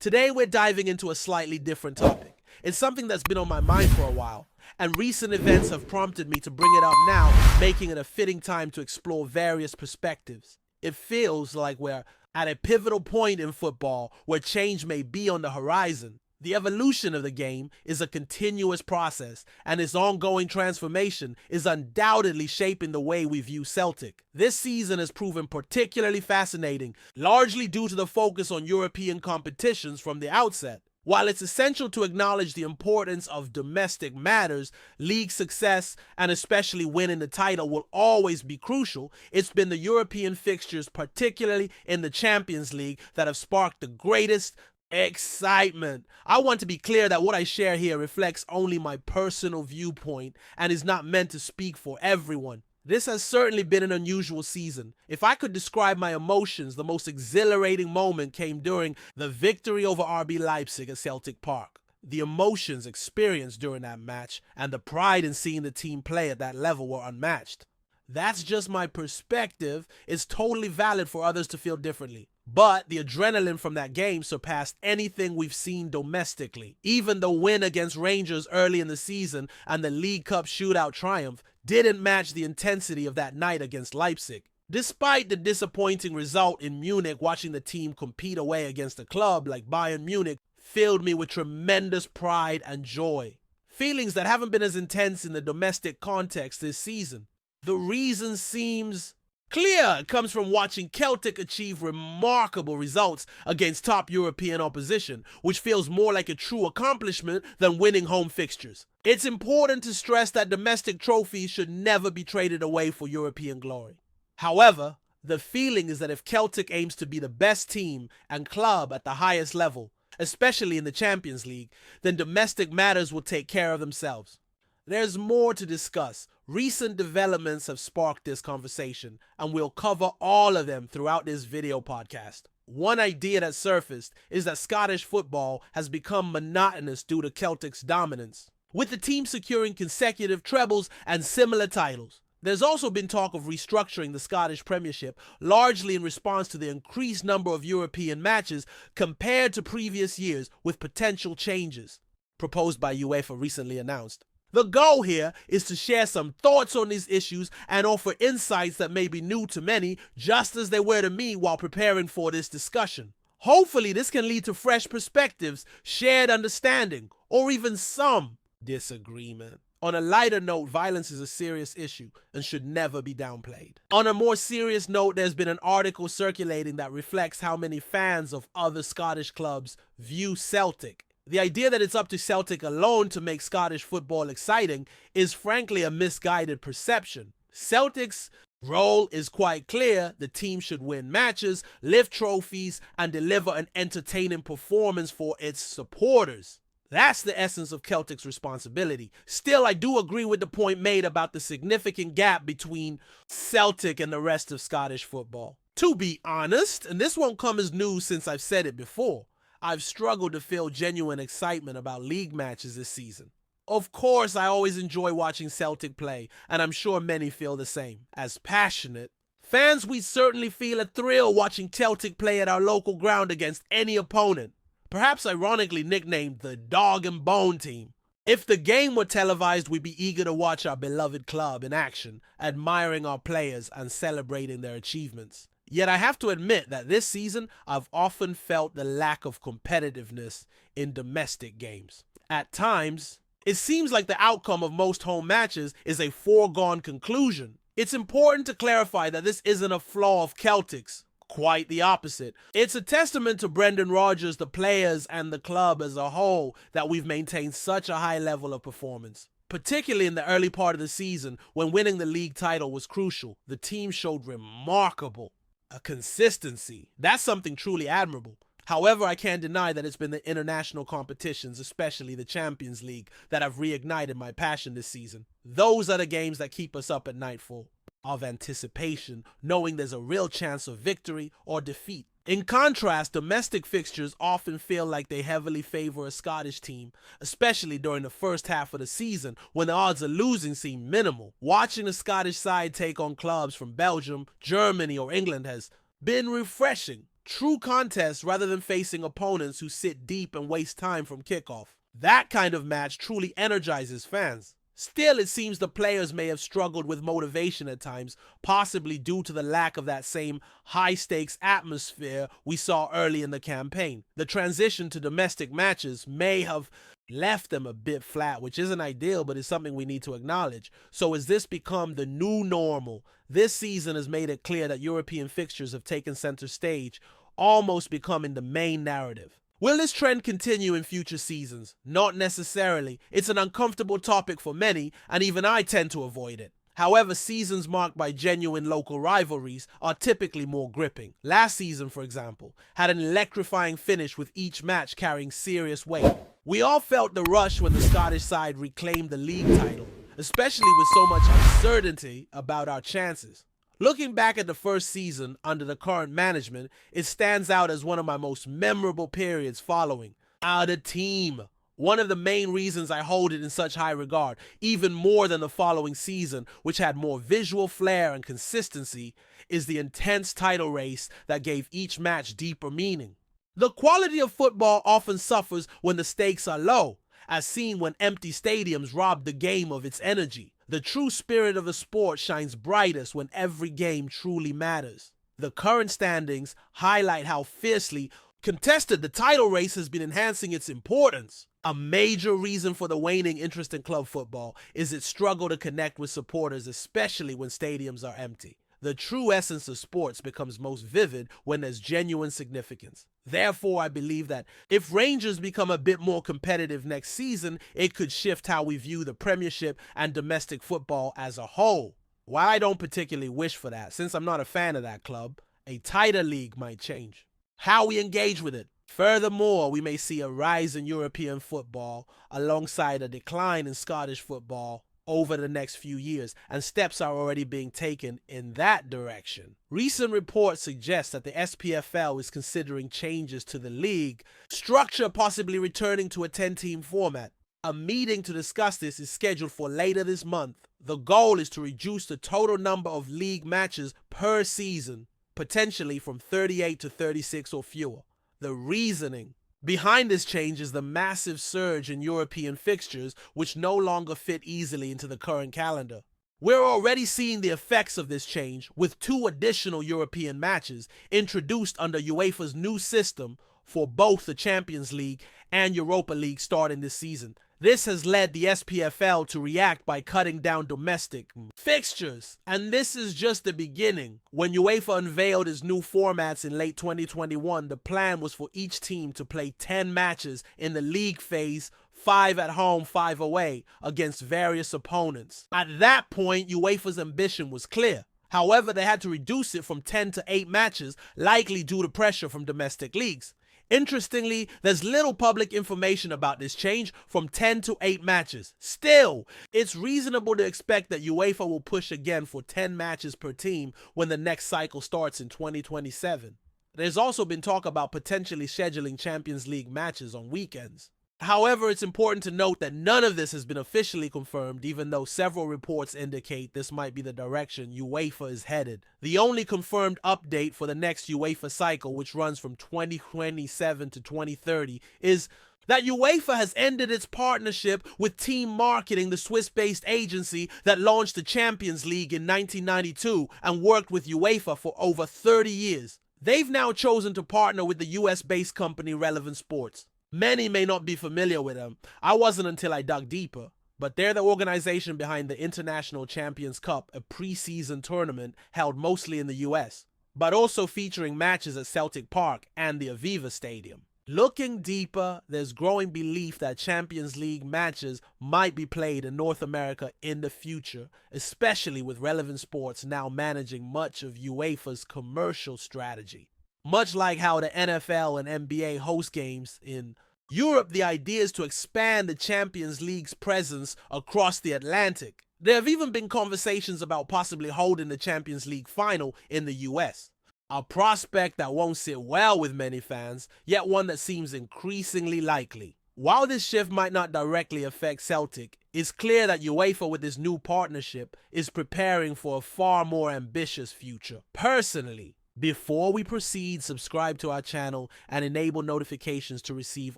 Today we're diving into a slightly different topic. It's something that's been on my mind for a while, and recent events have prompted me to bring it up now, making it a fitting time to explore various perspectives. It feels like we're at a pivotal point in football where change may be on the horizon. The evolution of the game is a continuous process, and its ongoing transformation is undoubtedly shaping the way we view Celtic. This season has proven particularly fascinating, largely due to the focus on European competitions from the outset. While it's essential to acknowledge the importance of domestic matters, league success, and especially winning the title will always be crucial. It's been the European fixtures, particularly in the Champions League, that have sparked the greatest excitement. I want to be clear that what I share here reflects only my personal viewpoint and is not meant to speak for everyone. This has certainly been an unusual season. If I could describe my emotions, the most exhilarating moment came during the victory over RB Leipzig at Celtic Park. The emotions experienced during that match and the pride in seeing the team play at that level were unmatched. That's just my perspective. It's totally valid for others to feel differently. But the adrenaline from that game surpassed anything we've seen domestically. Even the win against Rangers early in the season and the League Cup shootout triumph didn't match the intensity of that night against Leipzig. Despite the disappointing result in Munich, watching the team compete away against a club like Bayern Munich filled me with tremendous pride and joy. Feelings that haven't been as intense in the domestic context this season. The reason seems clear. It comes from watching Celtic achieve remarkable results against top European opposition, which feels more like a true accomplishment than winning home fixtures. It's important to stress that domestic trophies should never be traded away for European glory. However, the feeling is that if Celtic aims to be the best team and club at the highest level, especially in the Champions League, then domestic matters will take care of themselves. There's more to discuss. Recent developments have sparked this conversation, and we'll cover all of them throughout this video podcast. One idea that surfaced is that Scottish football has become monotonous due to Celtic's dominance, with the team securing consecutive trebles and similar titles. There's also been talk of restructuring the Scottish Premiership, largely in response to the increased number of European matches compared to previous years, with potential changes proposed by UEFA recently announced. The goal here is to share some thoughts on these issues and offer insights that may be new to many, just as they were to me while preparing for this discussion. Hopefully, this can lead to fresh perspectives, shared understanding, or even some disagreement. On a lighter note, violence is a serious issue and should never be downplayed. On a more serious note, there's been an article circulating that reflects how many fans of other Scottish clubs view Celtic. The idea that it's up to Celtic alone to make Scottish football exciting is frankly a misguided perception. Celtic's role is quite clear. The team should win matches, lift trophies, and deliver an entertaining performance for its supporters. That's the essence of Celtic's responsibility. Still, I do agree with the point made about the significant gap between Celtic and the rest of Scottish football. To be honest, and this won't come as news since I've said it before, I've struggled to feel genuine excitement about league matches this season. Of course, I always enjoy watching Celtic play, and I'm sure many feel the same. As passionate fans, we certainly feel a thrill watching Celtic play at our local ground against any opponent, perhaps ironically nicknamed the Dog and Bone team. If the game were televised, we'd be eager to watch our beloved club in action, admiring our players and celebrating their achievements. Yet I have to admit that this season, I've often felt the lack of competitiveness in domestic games. At times, it seems like the outcome of most home matches is a foregone conclusion. It's important to clarify that this isn't a flaw of Celtic's. Quite the opposite. It's a testament to Brendan Rodgers, the players, and the club as a whole that we've maintained such a high level of performance. Particularly in the early part of the season, when winning the league title was crucial, the team showed remarkable consistency. That's something truly admirable. However, I can't deny that it's been the international competitions, especially the Champions League, that have reignited my passion this season. Those are the games that keep us up at night full of anticipation, knowing there's a real chance of victory or defeat. In contrast, domestic fixtures often feel like they heavily favor a Scottish team, especially during the first half of the season when the odds of losing seem minimal. Watching the Scottish side take on clubs from Belgium, Germany, or England has been refreshing. True contests rather than facing opponents who sit deep and waste time from kickoff. That kind of match truly energizes fans. Still, it seems the players may have struggled with motivation at times, possibly due to the lack of that same high-stakes atmosphere we saw early in the campaign. The transition to domestic matches may have left them a bit flat, which isn't ideal, but is something we need to acknowledge. So has this become the new normal? This season has made it clear that European fixtures have taken center stage, almost becoming the main narrative. Will this trend continue in future seasons? Not necessarily. It's an uncomfortable topic for many, and even I tend to avoid it. However, seasons marked by genuine local rivalries are typically more gripping. Last season, for example, had an electrifying finish with each match carrying serious weight. We all felt the rush when the Scottish side reclaimed the league title, especially with so much uncertainty about our chances. Looking back at the first season under the current management, it stands out as one of my most memorable periods following. The team. One of the main reasons I hold it in such high regard, even more than the following season, which had more visual flair and consistency, is the intense title race that gave each match deeper meaning. The quality of football often suffers when the stakes are low, as seen when empty stadiums rob the game of its energy. The true spirit of the sport shines brightest when every game truly matters. The current standings highlight how fiercely contested the title race has been, enhancing its importance. A major reason for the waning interest in club football is its struggle to connect with supporters, especially when stadiums are empty. The true essence of sports becomes most vivid when there's genuine significance. Therefore, I believe that if Rangers become a bit more competitive next season, it could shift how we view the Premiership and domestic football as a whole. While I don't particularly wish for that, since I'm not a fan of that club, a tighter league might change how we engage with it. Furthermore, we may see a rise in European football alongside a decline in Scottish football over the next few years, and steps are already being taken in that direction. Recent reports suggest that the SPFL is considering changes to the league structure, possibly returning to a 10-team format. A meeting to discuss this is scheduled for later this month. The goal is to reduce the total number of league matches per season, potentially from 38 to 36 or fewer. The reasoning behind this change is the massive surge in European fixtures, which no longer fit easily into the current calendar. We're already seeing the effects of this change, with 2 additional European matches introduced under UEFA's new system for both the Champions League and Europa League starting this season. This has led the SPFL to react by cutting down domestic fixtures. And this is just the beginning. When UEFA unveiled its new formats in late 2021, the plan was for each team to play 10 matches in the league phase, 5 at home, 5 away, against various opponents. At that point, UEFA's ambition was clear. However, they had to reduce it from 10 to 8 matches, likely due to pressure from domestic leagues. Interestingly, there's little public information about this change from 10 to 8 matches. Still, it's reasonable to expect that UEFA will push again for 10 matches per team when the next cycle starts in 2027. There's also been talk about potentially scheduling Champions League matches on weekends. However, it's important to note that none of this has been officially confirmed, even though several reports indicate this might be the direction UEFA is headed. The only confirmed update for the next UEFA cycle, which runs from 2027 to 2030, is that UEFA has ended its partnership with Team Marketing, the Swiss-based agency that launched the Champions League in 1992 and worked with UEFA for over 30 years. They've now chosen to partner with the US-based company Relevant Sports. Many may not be familiar with them. I wasn't until I dug deeper. But they're the organization behind the International Champions Cup, a pre-season tournament held mostly in the US, but also featuring matches at Celtic Park and the Aviva Stadium. Looking deeper, there's growing belief that Champions League matches might be played in North America in the future, especially with Relevant Sports now managing much of UEFA's commercial strategy. Much like how the NFL and NBA host games in Europe, the idea is to expand the Champions League's presence across the Atlantic. There have even been conversations about possibly holding the Champions League final in the US. A prospect that won't sit well with many fans, yet one that seems increasingly likely. While this shift might not directly affect Celtic, it's clear that UEFA with this new partnership is preparing for a far more ambitious future. Personally, Before we proceed, subscribe to our channel and enable notifications to receive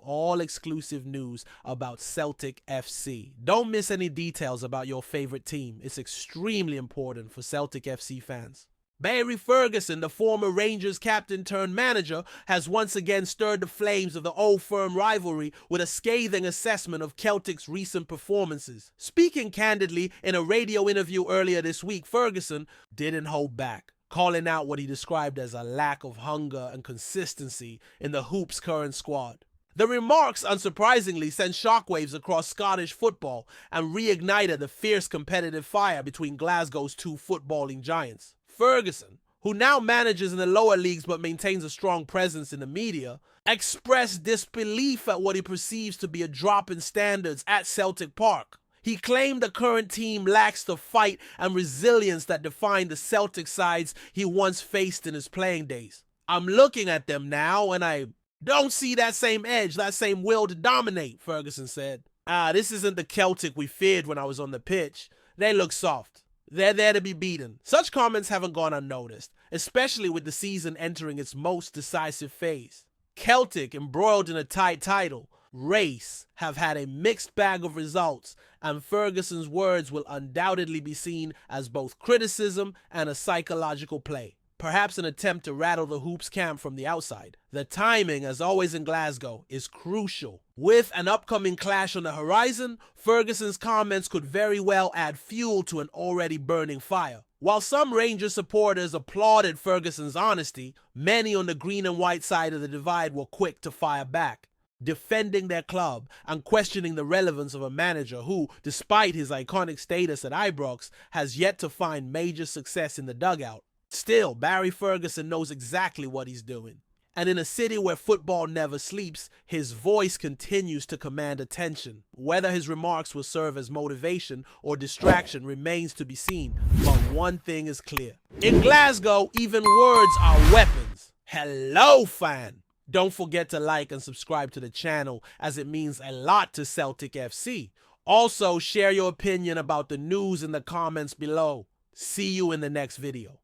all exclusive news about Celtic FC. Don't miss any details about your favorite team. It's extremely important for Celtic FC fans. Barry Ferguson, the former Rangers captain turned manager, has once again stirred the flames of the old firm rivalry with a scathing assessment of Celtic's recent performances. Speaking candidly in a radio interview earlier this week, Ferguson didn't hold back, calling out what he described as a lack of hunger and consistency in the Hoops' current squad. The remarks, unsurprisingly, sent shockwaves across Scottish football and reignited the fierce competitive fire between Glasgow's two footballing giants. Ferguson, who now manages in the lower leagues but maintains a strong presence in the media, expressed disbelief at what he perceives to be a drop in standards at Celtic Park. He claimed the current team lacks the fight and resilience that defined the Celtic sides he once faced in his playing days. "I'm looking at them now and I don't see that same edge, that same will to dominate," Ferguson said. This isn't the Celtic we feared when I was on the pitch. They look soft. They're there to be beaten." Such comments haven't gone unnoticed, especially with the season entering its most decisive phase. Celtic, embroiled in a tight title race, have had a mixed bag of results, and Ferguson's words will undoubtedly be seen as both criticism and a psychological play, perhaps an attempt to rattle the Hoops camp from the outside. The timing, as always in Glasgow, is crucial. With an upcoming clash on the horizon, Ferguson's comments could very well add fuel to an already burning fire. While some Rangers supporters applauded Ferguson's honesty, many on the green and white side of the divide were quick to fire back, defending their club and questioning the relevance of a manager who, despite his iconic status at Ibrox, has yet to find major success in the dugout. Still, Barry Ferguson knows exactly what he's doing. And in a city where football never sleeps, his voice continues to command attention. Whether his remarks will serve as motivation or distraction remains to be seen, but one thing is clear. In Glasgow, even words are weapons. Hello, fan! Don't forget to like and subscribe to the channel, as it means a lot to Celtic FC. Also, share your opinion about the news in the comments below. See you in the next video.